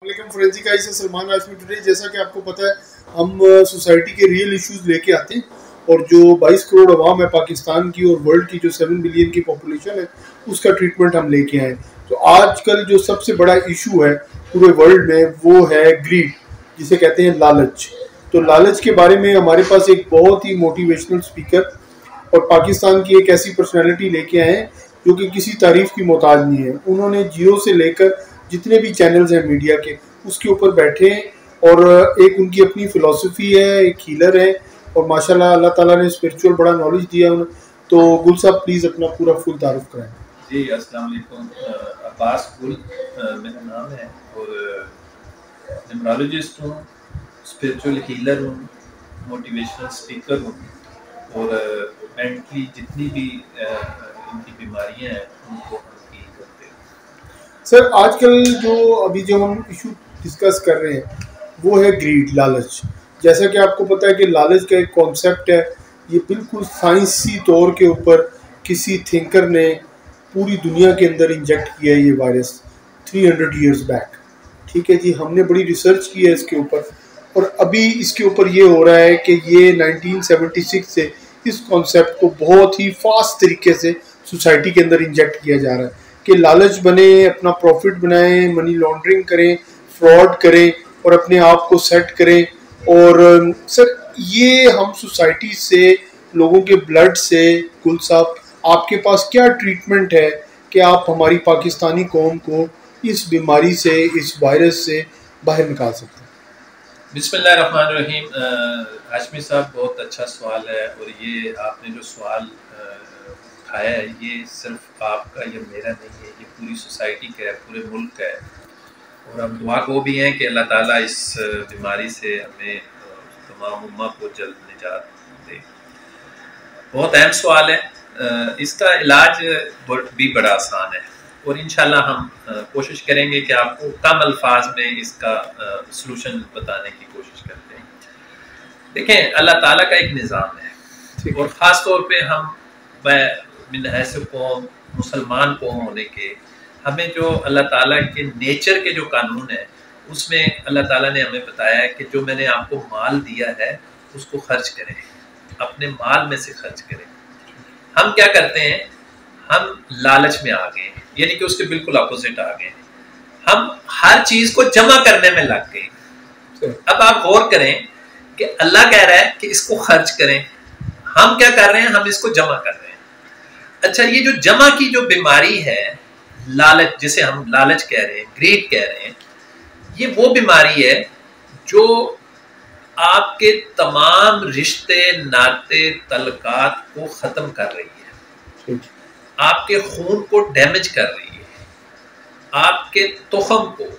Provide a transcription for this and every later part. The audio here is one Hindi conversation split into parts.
फोरेंसिक आई से सलमान आजमी टुडे। जैसा कि आपको पता है, हम सोसाइटी के रियल इश्यूज लेके आते हैं और जो 22 करोड़ अवाम है पाकिस्तान की और वर्ल्ड की जो 7 बिलियन की पॉपुलेशन है उसका ट्रीटमेंट हम लेके आए। तो आजकल जो सबसे बड़ा इशू है पूरे वर्ल्ड में वो है ग्रीड, जिसे कहते हैं लालच। तो लालच के बारे में हमारे पास एक बहुत ही मोटिवेशनल स्पीकर और पाकिस्तान की एक ऐसी पर्सनैलिटी लेके आए हैं जो कि किसी तारीफ की मोहताज नहीं है। उन्होंने जियो से लेकर जितने भी चैनल्स हैं मीडिया के उसके ऊपर बैठे हैं और एक उनकी अपनी फिलॉसफी है, एक हीलर है और माशाल्लाह अल्लाह ताला ने स्पिरिचुअल बड़ा नॉलेज दिया उन्हें। तो गुल साहब प्लीज़ अपना पूरा फुल तारुफ कराएं। जी अस्सलाम वालेकुम, अब्बास गुल मेरा नाम है और न्यूमरोलॉजिस्ट हूँ, स्पिरिचुअल हीलर हूँ, मोटिवेशनल स्पीकर हूँ और मेंटली जितनी भी इनकी बीमारियाँ हैं उनको हम ठीक करते हैं। सर आजकल जो हम इशू डिस्कस कर रहे हैं वो है ग्रीड, लालच। जैसा कि आपको पता है कि लालच का एक कॉन्सेप्ट है, ये बिल्कुल साइंसी तौर के ऊपर किसी थिंकर ने पूरी दुनिया के अंदर इंजेक्ट किया है ये वायरस 300 ईयर्स बैक। ठीक है जी, हमने बड़ी रिसर्च की है इसके ऊपर और अभी इसके ऊपर ये हो रहा है कि ये 1976 से इस कॉन्सेप्ट को बहुत ही फास्ट तरीके से सोसाइटी के अंदर इंजेक्ट किया जा रहा है कि लालच बने, अपना प्रॉफिट बनाएं, मनी लॉन्ड्रिंग करें, फ्रॉड करें और अपने आप को सेट करें। और सर ये हम सोसाइटी से, लोगों के ब्लड से, गुल साहब आपके पास क्या ट्रीटमेंट है कि आप हमारी पाकिस्तानी कौम को इस बीमारी से, इस वायरस से बाहर निकाल सकते हैं? बिस्मिल्लाहिर्रहमानिर्रहीम। हाशमी साहब बहुत अच्छा सवाल है और ये आपने जो सवाल उठाया है ये सिर्फ आपका या मेरा नहीं है, ये पूरी सोसाइटी का है, पूरे मुल्क का है और हम दुआ को भी हैं कि अल्लाह ताला इस बीमारी से हमें तमाम उम्मा को जल्द निजात दे। बहुत अहम सवाल है, इसका इलाज भी बड़ा आसान है और इंशाल्लाह हम कोशिश करेंगे कि आपको कम अल्फाज में इसका सलूशन बताने की कोशिश करते हैं। देखें, अल्लाह ताला का एक निज़ाम है और ख़ास तौर पे मिन हैसियत कौम, मुसलमान कौम होने के, हमें जो अल्लाह ताला के नेचर के जो कानून है उसमें अल्लाह ताला ने हमें बताया है कि जो मैंने आपको माल दिया है उसको खर्च करें, अपने माल में से खर्च करें। हम क्या करते हैं, हम लालच में आ गए, यानी कि उसके बिल्कुल अपोजिट आ गए। हम हर चीज को जमा करने में लग गए। अब आप गौर करें कि अल्लाह कह रहा है कि इसको खर्च करें, हम क्या कर रहे हैं, हम इसको जमा कर रहे हैं। अच्छा, ये जो जमा की जो बीमारी है, लालच, जिसे हम लालच कह रहे हैं, ग्रीड कह रहे हैं, ये वो बीमारी है जो आपके तमाम रिश्ते, नाते, तल्लुकात को खत्म कर रही है, आपके खून को डैमेज कर रही है, आपके तुखम को,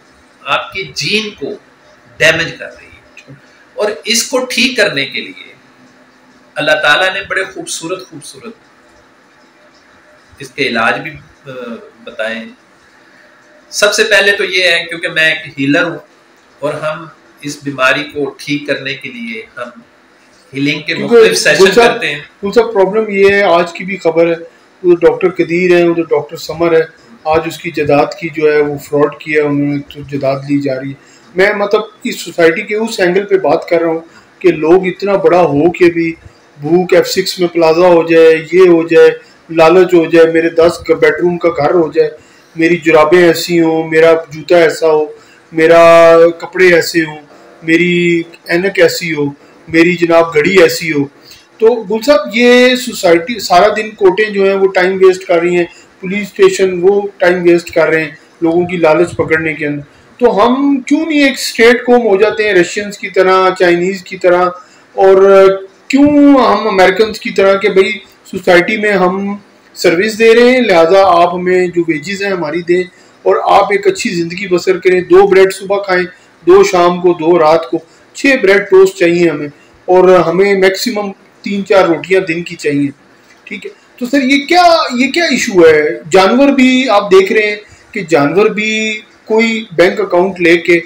आपकी जीन को डैमेज कर रही है। और इसको ठीक करने के लिए अल्लाह ताला ने बड़े खूबसूरत इसके इलाज भी बताए। सबसे पहले तो ये है, क्योंकि मैं एक हीलर हूँ और हम इस बीमारी को ठीक करने के लिए हम हीलिंग के मुख्तलिफ सेशन करते हैं। उनका प्रॉब्लम ये है, आज की भी खबर है, वो डॉक्टर कदीर है, वो डॉक्टर समर है, आज उसकी जदाद की जो है वो फ्रॉड किया उन्होंने, तो जदाद ली जा रही है। मैं मतलब इस सोसाइटी के उस एंगल पे बात कर रहा हूँ कि लोग इतना बड़ा हो के भी भूख F6 में प्लाजा हो जाए, ये हो जाए, लालच हो जाए, मेरे 10 बेडरूम का घर हो जाए, मेरी जुराबें ऐसी हो, मेरा जूता ऐसा हो, मेरा कपड़े ऐसे हो, मेरी ऐनक ऐसी हो, मेरी जनाब घड़ी ऐसी हो। तो गुल साहब ये सोसाइटी सारा दिन कोर्टें जो हैं वो टाइम वेस्ट कर रही हैं, पुलिस स्टेशन वो टाइम वेस्ट कर रहे हैं लोगों की लालच पकड़ने के अंदर। तो हम क्यों नहीं एक स्टेट कौम हो जाते हैं, रशियंस की तरह, चाइनीज़ की तरह, और क्यों हम अमेरिकन की तरह कि भाई सोसाइटी में हम सर्विस दे रहे हैं, लिहाजा आप हमें जो वेजेस हैं हमारी दें और आप एक अच्छी ज़िंदगी बसर करें। 2 ब्रेड सुबह खाएं, 2 शाम को, 2 रात को, 6 ब्रेड टोस्ट चाहिए हमें और हमें मैक्सिमम 3-4 रोटियां दिन की चाहिए। ठीक है, तो सर ये क्या इशू है? जानवर भी आप देख रहे हैं कि जानवर भी कोई बैंक अकाउंट लेके,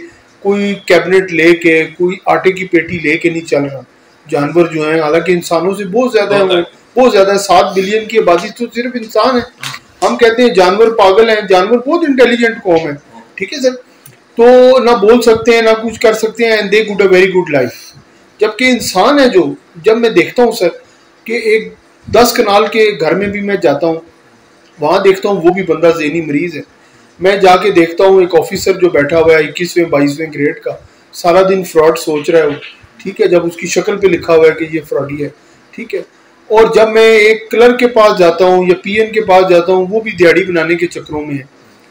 कोई कैबिनेट लेके, कोई आटे की पेटी लेके नहीं चल रहा। जानवर जो हैं, हालांकि इंसानों से बहुत ज़्यादा है, बहुत ज़्यादा है, 7 बिलियन की आबादी तो सिर्फ इंसान है। हम कहते हैं जानवर पागल हैं, जानवर बहुत इंटेलिजेंट कौम है। ठीक है सर, तो ना बोल सकते हैं ना कुछ कर सकते हैं, and they good a very good life. जबकि इंसान है जो, जब मैं देखता हूँ सर कि एक 10 कनाल के घर में भी मैं जाता हूँ, वहाँ देखता हूँ वो भी बंदा ज़हनी मरीज है। मैं जाके देखता हूँ एक ऑफिसर जो बैठा हुआ है 21वें 22वें ग्रेड का, सारा दिन फ्रॉड सोच रहा है वो, ठीक है, जब उसकी शक्ल पे लिखा हुआ है कि ये फ्रॉडी है, ठीक है। और जब मैं एक क्लर्क के पास जाता हूँ या पीएन के पास जाता हूँ, वो भी दिहाड़ी बनाने के चक्करों में है,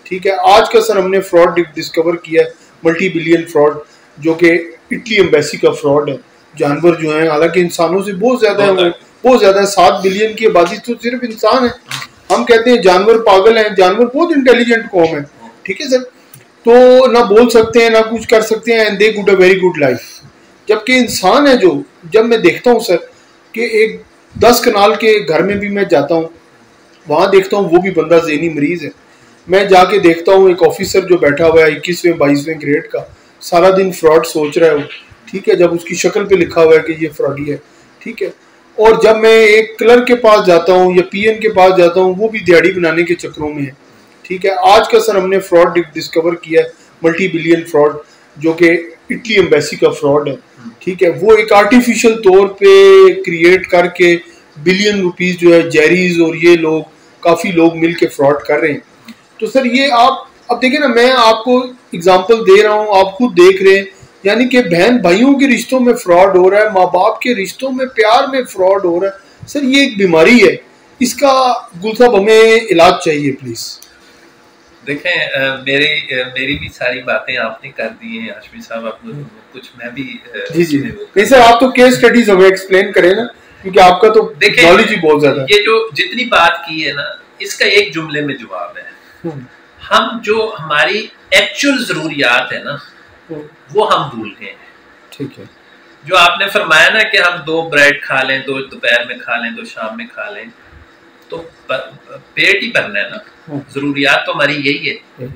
ठीक है। आज का सर हमने फ्रॉड डिस्कवर किया है, मल्टी बिलियन फ्रॉड, जो कि इटली एम्बेसी का फ्रॉड है। जानवर जो हैं, हालांकि इंसानों से बहुत ज्यादा है, वो बहुत ज्यादा है, 7 बिलियन की आबादी तो सिर्फ इंसान है। हम कहते हैं जानवर पागल हैं, जानवर बहुत इंटेलिजेंट कौम है, ठीक है सर। तो ना बोल सकते हैं ना कुछ कर सकते हैं, and they good a very good life. जबकि इंसान है जो, जब मैं देखता हूँ सर कि एक 10 कनाल के घर में भी मैं जाता हूँ, वहाँ देखता हूँ वो भी बंदा ज़हनी मरीज है। मैं जाके देखता हूँ एक ऑफिसर जो बैठा हुआ है 21वें 22वें ग्रेड का, सारा दिन फ्रॉड सोच रहा है वो, ठीक है, जब उसकी शक्ल पे लिखा हुआ है कि ये फ्रॉडी है, ठीक है। और जब मैं एक क्लर्क के पास जाता हूँ या पीएन के पास जाता हूँ, वो भी दिहाड़ी बनाने के चक्करों में है, ठीक है। आज का सर हमने फ्रॉड डिस्कवर किया है, मल्टी बिलियन फ्रॉड, जो कि इटली एम्बेसी का फ्रॉड है, ठीक है। वो एक आर्टिफिशियल तौर पे क्रिएट करके बिलियन रुपीस जो है जेरीज और ये लोग, काफ़ी लोग मिल के फ्रॉड कर रहे हैं। तो सर ये आप अब देखिए ना, मैं आपको एग्जांपल दे रहा हूँ, आप खुद देख रहे हैं, यानी कि बहन भाइयों के रिश्तों में फ्रॉड हो रहा है, माँ बाप के रिश्तों में प्यार में फ्रॉड हो रहा है। सर ये एक बीमारी है, इसका गुल साहब हमें इलाज चाहिए प्लीज। देखें, मेरी भी सारी बातें आपने कर दी हैं हाशमी साहब, आप कुछ मैं भी जी जी नहीं सर, आप तो केस स्टडीज हमें एक्सप्लेन करें ना, क्योंकि आपका तो नॉलेज ही बहुत ज्यादा है। ये जो जितनी बात की है ना, इसका एक जुमले में जवाब है। हम जो हमारी एक्चुअल जरूरियात है ना, वो हम भूल गए हैं, ठीक है। जो आपने फरमाया ना कि हम 2 ब्रेड खा लें, 2 दोपहर में खा लें, 2 शाम में खा लें, तो पेट ही भरना है ना, जरूरियात तो हमारी यही है।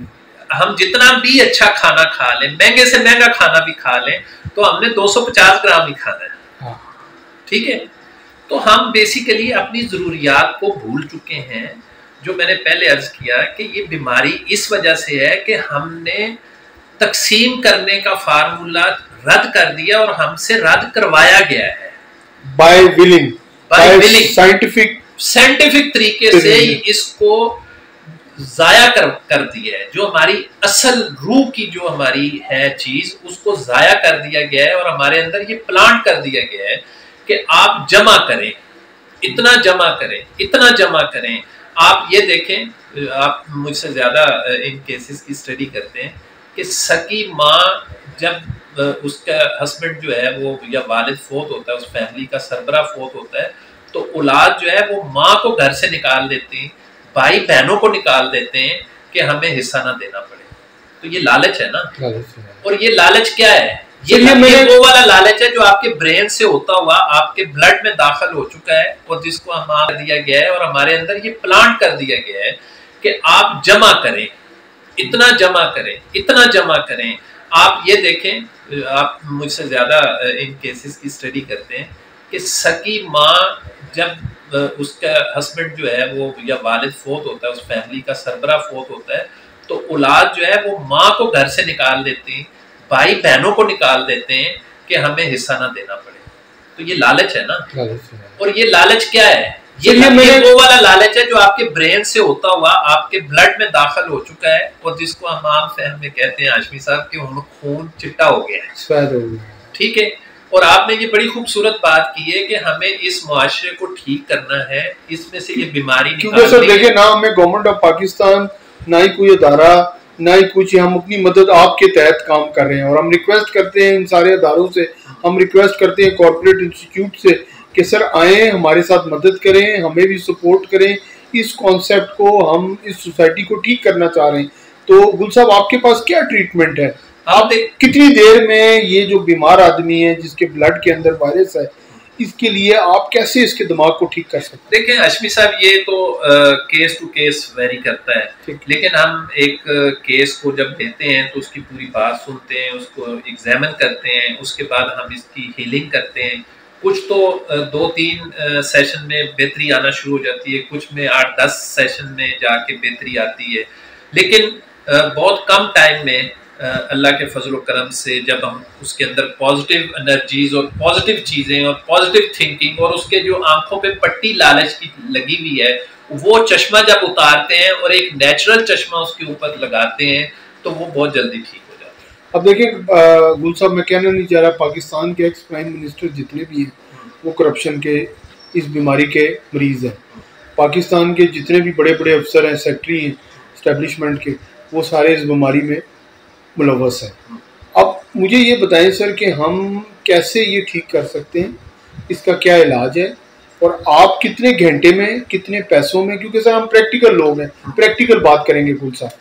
हम जितना भी अच्छा खाना खा लें, महंगे से महंगा खाना भी खा लें, तो हमने 250 ग्राम ही खाना है, ठीक है। तो हम बेसिकली अपनी जरूरियात को भूल चुके हैं। जो मैंने पहले अर्ज किया कि ये बीमारी इस वजह से है कि हमने तकसीम करने का फार्मूला रद्द कर दिया और हमसे रद्द करवाया गया है बाय विलिंग, साइंटिफिक तरीके से इसको जाया कर दिया है। जो हमारी असल रूह की जो हमारी है चीज, उसको जाया कर दिया गया है और हमारे अंदर ये प्लांट कर दिया गया है कि आप जमा करें, इतना जमा करें, इतना जमा करें। आप ये देखें, आप मुझसे ज्यादा इन केसेस की स्टडी करते हैं कि सगी माँ जब उसका हस्बैंड जो है वो या वालिद फोत होता है, उस फैमिली का सरबरा फोत होता है, तो औलाद जो है वो माँ को घर से निकाल देती है, भाई बहनों को निकाल देते हैं कि हमें हिस्सा ना देना पड़े। तो ये लालच है ना, और ये लालच क्या है? ये वो वाला लालच है जो आपके ब्रेन से होता हुआ आपके ब्लड में दाखिल हो चुका है और जिसको हम दिया गया है और हमारे अंदर ये प्लांट कर दिया गया है कि आप जमा करें, इतना जमा करें, इतना जमा करें। आप ये देखें, आप मुझसे ज्यादा इन केसेस की स्टडी करते हैं कि सगी माँ जब उसका हस्बैंड जो है वो या वालिद फोत होता है, उस फैमिली का सरबरा फोत होता है, तो औलाद जो है वो माँ को घर से निकाल देती है, भाई बहनों को निकाल देते हैं कि हमें हिस्सा ना देना पड़े। तो ये लालच है ना, और ये लालच क्या है? ये वो वाला लालच है जो आपके ब्रेन से होता हुआ आपके ब्लड में दाखिल हो चुका है और जिसको हम आम फहम में कहते हैं हाशमी साहब कि खून चिट्टा हो गया है, ठीक है। और आपने ये बड़ी खूबसूरत बात की है कि हमें इस मुआशरे को ठीक करना है, इसमें से ये बीमारी क्योंकि सर देखिए ना, हमें गवर्नमेंट ऑफ पाकिस्तान ना ही कोई अदारा ना ही कुछ, हम अपनी मदद आपके तहत काम कर रहे हैं और हम रिक्वेस्ट करते हैं इन सारे अदारों से, हम रिक्वेस्ट करते हैं कॉर्पोरेट इंस्टीट्यूट से कि सर आए हमारे साथ मदद करें, हमें भी सपोर्ट करें, इस कॉन्सेप्ट को, हम इस सोसाइटी को ठीक करना चाह रहे हैं। तो गुल साहब आपके पास क्या ट्रीटमेंट है? आप कितनी देर में ये जो बीमार आदमी है जिसके ब्लड के अंदर वायरस है, इसके लिए आप कैसे इसके दिमाग को ठीक कर सकते हैं? देखिए हाशमी साहब, ये तो केस टू केस वेरी करता है, लेकिन हम एक केस को जब लेते हैं तो उसकी पूरी बात सुनते हैं, उसको एग्जामिन करते हैं, उसके बाद हम इसकी हीलिंग करते हैं। कुछ तो 2-3 सेशन में बेहतरी आना शुरू हो जाती है, कुछ में 8-10 सेशन में जाके बेहतरी आती है, लेकिन बहुत कम टाइम में अल्लाह के फजल व करम से जब हम उसके अंदर पॉजिटिव एनर्जीज और पॉजिटिव चीज़ें और पॉजिटिव थिंकिंग और उसके जो आंखों पे पट्टी लालच की लगी हुई है वो चश्मा जब उतारते हैं और एक नेचुरल चश्मा उसके ऊपर लगाते हैं तो वो बहुत जल्दी ठीक हो जाता है। अब देखिए गुल साहब, मैं कहना नहीं चाह रहा, पाकिस्तान के एक्स प्राइम मिनिस्टर जितने भी हैं वो करप्शन के इस बीमारी के मरीज हैं। पाकिस्तान के जितने भी बड़े बड़े अफसर हैं, सेक्रेटरी हैं इस्टेब्लिशमेंट के, वो सारे इस बीमारी में मुलव्वस हैं। अब मुझे ये बताएं सर कि हम कैसे ये ठीक कर सकते हैं, इसका क्या इलाज है, और आप कितने घंटे में, कितने पैसों में, क्योंकि सर हम प्रैक्टिकल लोग हैं, प्रैक्टिकल बात करेंगे गुल साहब,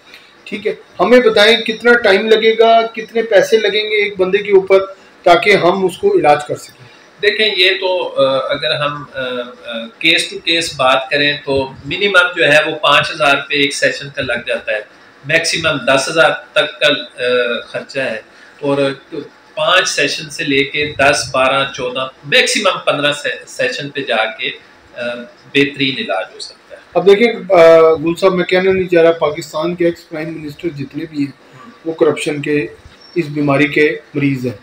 ठीक है, हमें बताएं कितना टाइम लगेगा, कितने पैसे लगेंगे एक बंदे के ऊपर ताकि हम उसको इलाज कर सकें। देखें, ये तो अगर हम केस टू केस बात करें तो मिनिमम जो है वो 5,000 रुपये एक सेशन का लग जाता है, मैक्सिमम 10,000 तक का खर्चा है, और 5 सेशन से लेके 10, 12, 14, मैक्सिमम 15 सेशन पे जाके बेहतरीन इलाज हो सकता है। अब देखिए गुल साहब, मैं कहना नहीं चाह रहा, पाकिस्तान के एक्स प्राइम मिनिस्टर जितने भी हैं वो करप्शन के इस बीमारी के मरीज हैं।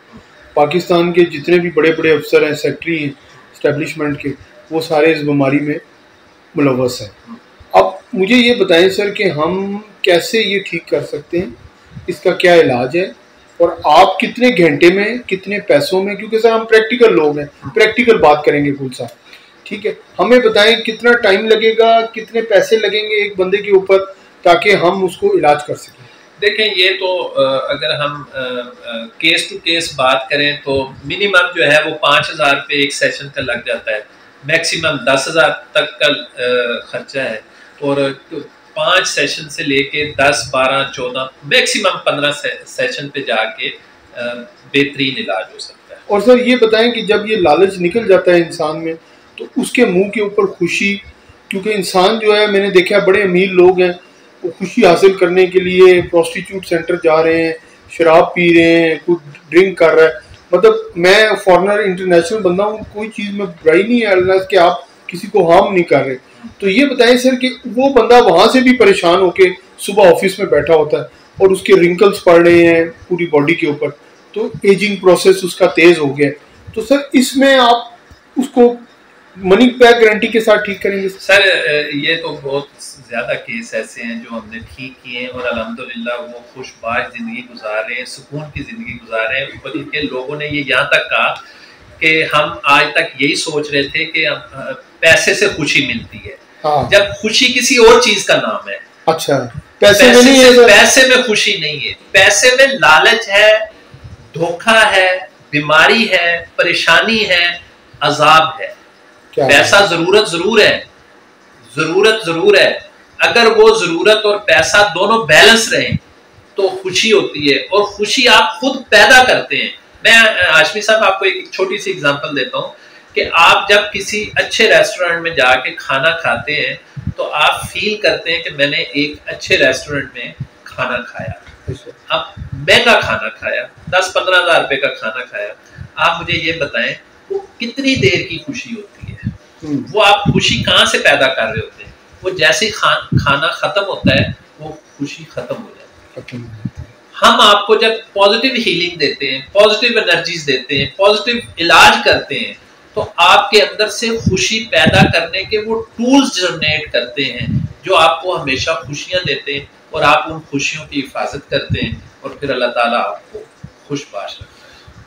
पाकिस्तान के जितने भी बड़े बड़े अफसर हैं, सेक्रेटरी हैं इस्टेब्लिशमेंट के, वो सारे इस बीमारी में मुलव्वस हैं। अब मुझे ये बताएं सर कि हम कैसे ये ठीक कर सकते हैं, इसका क्या इलाज है, और आप कितने घंटे में, कितने पैसों में, क्योंकि सर हम प्रैक्टिकल लोग हैं, प्रैक्टिकल बात करेंगे गुल साहब, ठीक है, हमें बताएं कितना टाइम लगेगा, कितने पैसे लगेंगे एक बंदे के ऊपर ताकि हम उसको इलाज कर सकें। देखें, ये तो अगर हम केस टू केस बात करें तो मिनिमम जो है वो 5,000 रुपये एक सेशन का लग जाता है, मैक्सिमम 10,000 तक का खर्चा है, और 5 सेशन से लेके 10, 12, 14, मैक्सिमम 15 सेशन पे जाके बेहतरीन इलाज हो सकता है। और सर ये बताएं कि जब ये लालच निकल जाता है इंसान में तो उसके मुंह के ऊपर खुशी, क्योंकि इंसान जो है, मैंने देखा बड़े अमीर लोग हैं, वो खुशी हासिल करने के लिए प्रोस्टिट्यूट सेंटर जा रहे हैं, शराब पी रहे हैं, कुछ ड्रिंक कर रहा है, मतलब मैं फॉरेनर इंटरनेशनल बंदा हूँ, कोई चीज़ में बुराई नहीं है अल्लाह कि आप किसी को हार्म नहीं कर रहे। तो ये बताएं सर कि वो बंदा वहाँ से भी परेशान होके सुबह ऑफिस में बैठा होता है और उसके रिंकल्स पड़ रहे हैं पूरी बॉडी के ऊपर, तो एजिंग प्रोसेस उसका तेज़ हो गया, तो सर इसमें आप उसको मनी बैक गारंटी के साथ ठीक करेंगे? सर ये तो बहुत ज़्यादा केस ऐसे हैं जो हमने ठीक किए हैं और अल्हम्दुलिल्लाह वो खुशबाश ज़िंदगी गुजार रहे हैं, सुकून की ज़िंदगी गुजार रहे हैं। बल्कि लोगों ने ये यहाँ तक कहा कि हम आज तक यही सोच रहे थे कि पैसे से खुशी मिलती है, हाँ। जब खुशी किसी और चीज़ का नाम है। अच्छा, पैसे में नहीं है, पैसे में खुशी नहीं है, पैसे में लालच है, धोखा है, बीमारी है, परेशानी है, अजाब है। पैसा जरूरत जरूर है, जरूरत जरूर है, अगर वो जरूरत और पैसा दोनों बैलेंस रहे तो खुशी होती है, और खुशी आप खुद पैदा करते हैं। मैं हाशमी साहब आपको एक छोटी सी एग्जांपल देता हूँ कि आप जब किसी अच्छे रेस्टोरेंट में जाके खाना खाते हैं तो आप फील करते हैं कि मैंने एक अच्छे रेस्टोरेंट में खाना खाया, अब महंगा खाना खाया, 10-15 हज़ार रुपए का खाना खाया। आप मुझे ये बताएं वो कितनी देर की खुशी होती है, वो आप खुशी कहाँ से पैदा कर रहे होते हैं? वो जैसे खाना खत्म होता है वो खुशी खत्म हो जाती है। हम आपको जब पॉजिटिव हीलिंग देते हैं, पॉजिटिव एनर्जीज देते हैं, पॉजिटिव इलाज करते हैं, तो आपके अंदर से खुशी पैदा करने के वो टूल्स जनरेट करते हैं जो आपको हमेशा खुशियां देते हैं, और आप उन खुशियों की हिफाजत करते हैं, और फिर अल्लाह ताला आपको खुशबाश रखता है।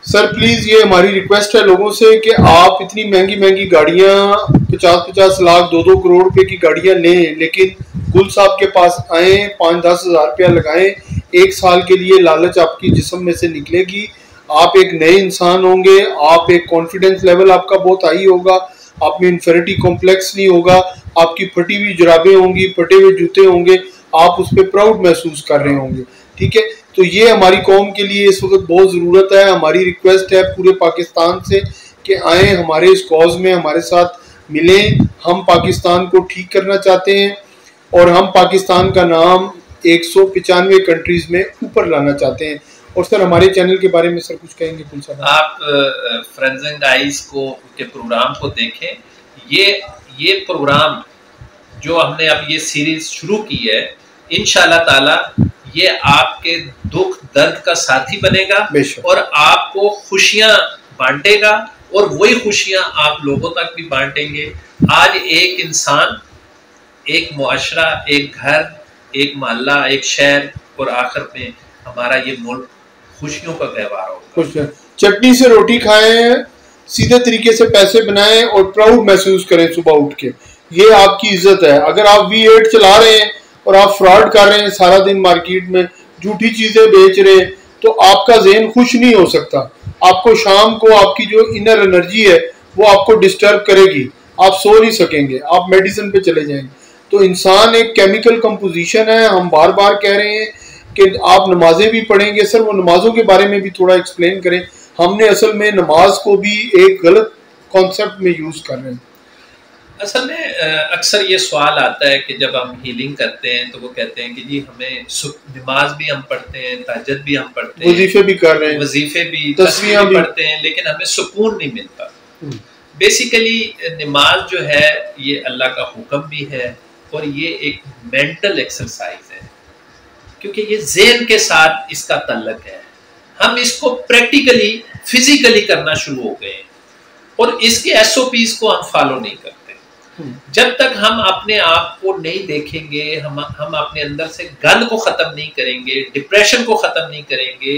सर प्लीज़ ये हमारी रिक्वेस्ट है लोगों से कि आप इतनी महंगी महंगी गाड़ियाँ 50-50 लाख 2-2 करोड़ रुपए की गाड़ियाँ लें, लेकिन गुल साहब के पास आए, 5-10 हज़ार रुपया लगाएं, 1 साल के लिए लालच आपकी जिस्म में से निकलेगी, आप एक नए इंसान होंगे, आप एक कॉन्फिडेंस लेवल आपका बहुत हाई होगा, आप में इन्फेरिटी कॉम्प्लेक्स नहीं होगा, आपकी फटी हुई जुराबें होंगी, फटे हुए जूते होंगे, आप उस पर प्राउड महसूस कर रहे होंगे, ठीक है। तो ये हमारी कौम के लिए इस वक्त बहुत ज़रूरत है। हमारी रिक्वेस्ट है पूरे पाकिस्तान से कि आएँ हमारे इस कॉज में हमारे साथ मिलें। हम पाकिस्तान को ठीक करना चाहते हैं और हम पाकिस्तान का नाम 195 कंट्रीज़ में ऊपर लाना चाहते हैं। और सर हमारे चैनल के बारे में सर कुछ कहेंगे? कुल साहब आप फ्रेंड्स एंड गाइस को के प्रोग्राम को देखें। ये प्रोग्राम जो हमने अब ये सीरीज शुरू की है, इंशाल्लाह ताला ये आपके दुख दर्द का साथी बनेगा और आपको खुशियां बांटेगा और वही खुशियां आप लोगों तक भी बांटेंगे। आज एक इंसान, एक मुआशरा, एक घर, एक मोहल्ला, एक शहर और आखिर में हमारा ये मुल्क खुशियों का गहवार होगा। चटनी से रोटी खाएं, सीधे तरीके से पैसे बनाएं और प्राउड महसूस करें सुबह उठ के, ये आपकी इज्जत है। अगर आप V8 चला रहे हैं और आप फ्रॉड कर रहे हैं, सारा दिन मार्केट में झूठी चीजें बेच रहे हैं, तो आपका ज़हन खुश नहीं हो सकता। आपको शाम को आपकी जो इनर एनर्जी है वो आपको डिस्टर्ब करेगी, आप सो नहीं सकेंगे, आप मेडिसिन पे चले जाएंगे। तो इंसान एक केमिकल कंपोजिशन है। हम बार बार कह रहे हैं कि आप नमाजें भी पढ़ेंगे, सर वो नमाजों के बारे में भी थोड़ा एक्सप्लेन करें। हमने असल में नमाज को भी एक गलत कॉन्सेप्ट में यूज कर रहे हैं। असल में अक्सर ये सवाल आता है कि जब हम हीलिंग करते हैं तो वो कहते हैं कि जी हमें नमाज भी हम पढ़ते हैं, तहज्जुद भी हम पढ़ते हैं, वजीफे भी कर रहे हैं, वजीफे भी, तस्बीह भी पढ़ते हैं, लेकिन हमें सुकून नहीं मिलता। बेसिकली नमाज जो है ये अल्लाह का हुक्म भी है और ये एक मेंटल एक्सरसाइज है, क्योंकि ये ज़हन के साथ इसका तल्लक है। हम इसको प्रैक्टिकली फिजिकली करना शुरू हो गए और इसके SOPs को हम फॉलो नहीं करते। जब तक हम अपने आप को नहीं देखेंगे, हम अपने अंदर से गंद को खत्म नहीं करेंगे, डिप्रेशन को खत्म नहीं करेंगे,